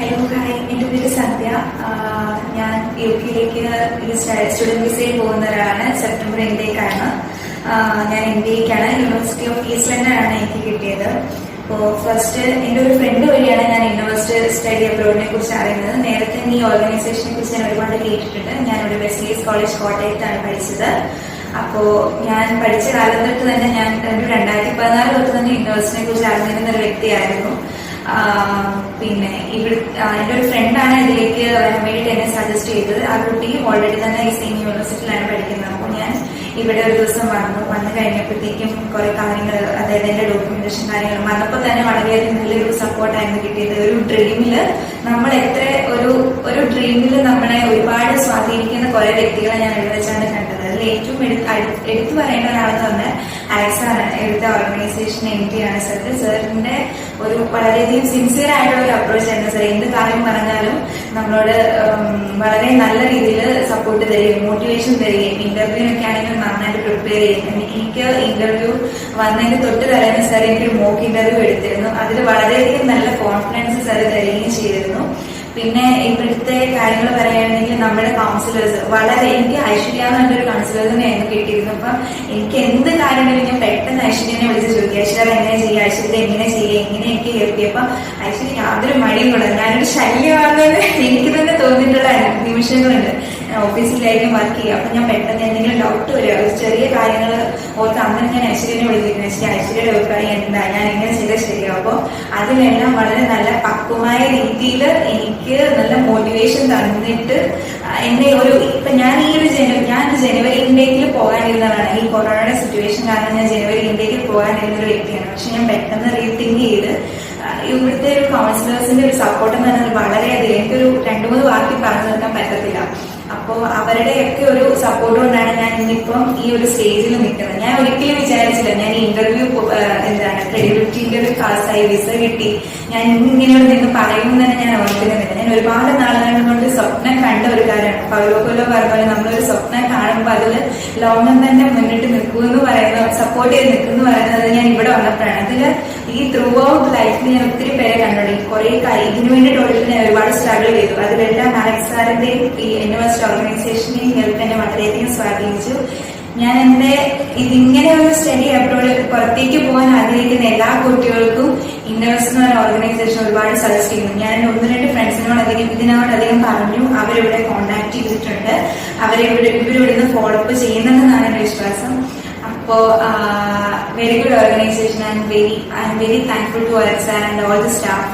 Hello hi, എൻ്റെ പേര് സന്ധ്യ. ഞാൻ UK-യിലേക്ക് സ്റ്റുഡൻറ് വിസയിൽ പോകുന്ന ഒരാളാണ്. സെപ്റ്റംബർ എൻഡിലേക്കാണ്. ഞാൻ ഇന്ത്യക്കാണ്. യൂണിവേഴ്സിറ്റി ഓഫ് ഈസ്റ്റ് ലണ്ടനാണ് എനിക്ക് കിട്ടിയത്. അപ്പോൾ ഫസ്റ്റ് എൻ്റെ ഒരു ഫ്രണ്ട് വഴിയാണ് ഞാൻ യൂണിവേഴ്സിറ്റി സ്റ്റഡി അബ്രോഡിനെ കുറിച്ച് അറിയുന്നത്. നേരത്തെ ഈ ഓർഗനൈസേഷനെ കുറിച്ച് ഞാൻ ഒരുപാട് കേട്ടിട്ടുണ്ട്. ഞാനിവിടെ വെസ്റ്റ്ലീസ് കോളേജ് കോട്ടയത്താണ് പഠിച്ചത്. അപ്പോൾ ഞാൻ പഠിച്ച കാലം തൊട്ട് തന്നെ ഞാൻ 2014 തൊട്ട് തന്നെ യൂണിവേഴ്സിറ്റിനെ കുറിച്ച് അറിഞ്ഞിരുന്ന ഒരു വ്യക്തിയായിരുന്നു. പിന്നെ എൻ്റെ ഒരു ഫ്രണ്ടാണ് ഇതിലേക്ക് വരാൻ വേണ്ടിയിട്ട് എന്നെ സജസ്റ്റ് ചെയ്തത്. ആ കുട്ടി ഓൾറെഡി തന്നെ ഈ സെയിം യൂണിവേഴ്സിറ്റിയിലാണ് പഠിക്കുന്നത്. അപ്പോൾ ഞാൻ ഇവിടെ ഒരു ദിവസം വന്നു കഴിഞ്ഞപ്പോഴത്തേക്കും കുറെ കാര്യങ്ങൾ, അതായത് എൻ്റെ ഡോക്യുമെന്റേഷൻ കാര്യങ്ങൾ വന്നപ്പോൾ തന്നെ വളരെയധികം നല്ലൊരു സപ്പോർട്ടായിരുന്നു കിട്ടിയത്. ഒരു ഡ്രീമില് നമ്മൾ ഒരു ഡ്രീമിൽ നമ്മളെ ഒരുപാട് സ്വാധീനിക്കുന്ന കുറെ വ്യക്തികളെ ഞാൻ ഇവിടെ വെച്ചാണ് കണ്ടത്. അതിൽ ഏറ്റവും എടുത്തു പറയേണ്ട ഒരാളെന്ന് പറഞ്ഞാൽ അലക്സാണ്. ഇവിടുത്തെ ഓർഗനൈസേഷൻ MD ആണ് സാറിന്റെ ഒരു വളരെയധികം സിൻസിയർ ആയിട്ടുള്ള ഒരു അപ്രോച്ച് ആയിരുന്നു സാർ. എന്ത് കാര്യം പറഞ്ഞാലും നമ്മളോട് വളരെ നല്ല രീതിയിൽ സപ്പോർട്ട് തരികയും മോട്ടിവേഷൻ തരികയും ഇന്റർവ്യൂവിനൊക്കെ ആണെങ്കിലും നന്നായിട്ട് പ്രിപ്പയർ ചെയ്യും. എനിക്ക് ഇന്റർവ്യൂ വന്നതിന് തൊട്ട് തലേന്ന് സാർ എനിക്കൊരു മോക്ക് ഇന്റർവ്യൂ എടുത്തിരുന്നു. അതിൽ വളരെയധികം നല്ല കോൺഫിഡൻസ് സാർ തരികയും ചെയ്തിരുന്നു. പിന്നെ ഇവിടുത്തെ കാര്യങ്ങൾ പറയുകയാണെങ്കിൽ നമ്മുടെ കൗൺസിലേഴ്സ് എനിക്ക് ഐശ്വര്യ എന്നൊരു കൗൺസിലേഴ്സിനെ ആയിരുന്നു കിട്ടിയിരുന്നു. അപ്പം എനിക്ക് എന്ത് കാര്യങ്ങളും ഞാൻ പെട്ടെന്ന് ഐശ്വര്യനെ വിളിച്ച് ചോദിക്കുക, ഐശ്വര്യ എങ്ങനെ ചെയ്യുക, ഐശ്വര്യ എങ്ങനെ ചെയ്യുക, എങ്ങനെ എനിക്ക് ഹെൽപ്പ് ചെയ്യും. അപ്പം ഐശ്വര്യ യാതൊരു മടിയും കൂടെ ഞാനൊരു ശല്യമാണെന്ന് എനിക്ക് തന്നെ തോന്നിയിട്ടുള്ള നിമിഷങ്ങളുണ്ട്. ഓഫീസിലായിരിക്കും വർക്ക് ചെയ്യുക. അപ്പൊ ഞാൻ പെട്ടെന്ന് എന്തെങ്കിലും ഡൗട്ട് വരിക, ഒരു ചെറിയ കാര്യങ്ങൾ ഓർത്ത് അങ്ങനെ ഞാൻ ഐശ്വര്യനെ വിളിച്ചിരുന്നു. ഐശ്വര്യയുടെ അഭിപ്രായം എന്താ, ഞാൻ എങ്ങനെ ചെയ്താൽ ശരിയാവും. അപ്പോൾ അതിലെല്ലാം വളരെ നല്ല പക്വമായ രീതിയിൽ എനിക്ക് നല്ല മോട്ടിവേഷൻ തന്നിട്ട് എന്നെ ഇപ്പൊ ഞാൻ ജനുവരി ഇന്ത്യയിൽ പോകാനിരുന്നതാണ്. ഈ കൊറോണയുടെ സിറ്റുവേഷൻ കാരണം ഞാൻ ജനുവരി ഇന്ത്യയിൽ പോകാനിരുന്ന ഒരു വ്യക്തിയാണ്. പക്ഷെ ഞാൻ പെട്ടെന്ന് റീതിങ്ക് ചെയ്ത് ഇവിടുത്തെ ഒരു കൗൺസിലേഴ്സിന്റെ ഒരു സപ്പോർട്ട് എന്ന് പറഞ്ഞാൽ വളരെയധികം, എനിക്കൊരു 2-3 വാക്കിൽ പറഞ്ഞു തീർക്കാൻ പറ്റത്തില്ല. അപ്പോൾ അവരുടെയൊക്കെ ഒരു സപ്പോർട്ട് കൊണ്ടാണ് ഞാൻ ഇന്നിപ്പം ഈ ഒരു സ്റ്റേജിൽ നിൽക്കുന്നത്. ഞാൻ ഒരിക്കലും വിചാരിച്ചില്ല ഞാൻ ഈ ഇന്റർവ്യൂ ക്രെഡിബിലിറ്റി ഇന്റർവ്യൂ പാസ്സായി, വിസ കിട്ടി, ഞാൻ ഇങ്ങനെയോട് നിന്ന് പറയുമെന്ന് തന്നെ ഞാൻ ഓർക്കുന്നില്ല. ഞാൻ ഒരുപാട് നാളുകൾ കൊണ്ട് സ്വപ്നം കണ്ട ഒരു കാര്യമാണ്. പൗലോകൊയ്ലോ പറഞ്ഞ നമ്മളൊരു സ്വപ്നം കാണുമ്പോൾ അതിൽ ലോകം തന്നെ മുന്നിട്ട് നിൽക്കുമെന്ന് പറയുന്നത്, സപ്പോർട്ട് ചെയ്ത് നിൽക്കുമെന്ന് പറയുന്നത് ഞാൻ ഇവിടെ വന്നപ്പോഴാണ്. അതിൽ ഈ ത്രൂ ഔട്ട് ലൈഫിൽ ഞാൻ ഒത്തിരി പേരെ കണ്ടുപിടി കുറെ ഇതിനു വേണ്ടിയിട്ട് ഞാൻ ഒരുപാട് സ്ട്രഗിൾ ചെയ്തു. അതിലെല്ലാം അലക്സ് സാറിന്റെയും ഈ യൂണിവേഴ്സിറ്റി ഓർഗനൈസേഷന്റെയും ഹെൽപ്പ് എന്നെ വളരെയധികം സ്വാധീനിച്ചു. ഞാൻ ഇതിങ്ങനെ ഒരു സ്റ്റഡി അബ്രോഡ് പുറത്തേക്ക് പോകാൻ ആഗ്രഹിക്കുന്ന എല്ലാ കുട്ടികൾക്കും യൂണിവേഴ്സിറ്റി ഓർഗനൈസേഷൻ ഒരുപാട് സജസ്റ്റ് ചെയ്യുന്നു. ഞാൻ 1-2 ഫ്രണ്ട്സിനോടധികം ഇതിനോടധികം പറഞ്ഞു. അവരിവിടെ കോണ്ടാക്ട് ചെയ്തിട്ടുണ്ട്. ഇവരിവിടുന്ന് ഫോളോ അപ്പ് ചെയ്യുന്നുണ്ടെന്നാണ് എന്റെ വിശ്വാസം. അപ്പോ very good organization. I am very thankful to Alex and all the staff.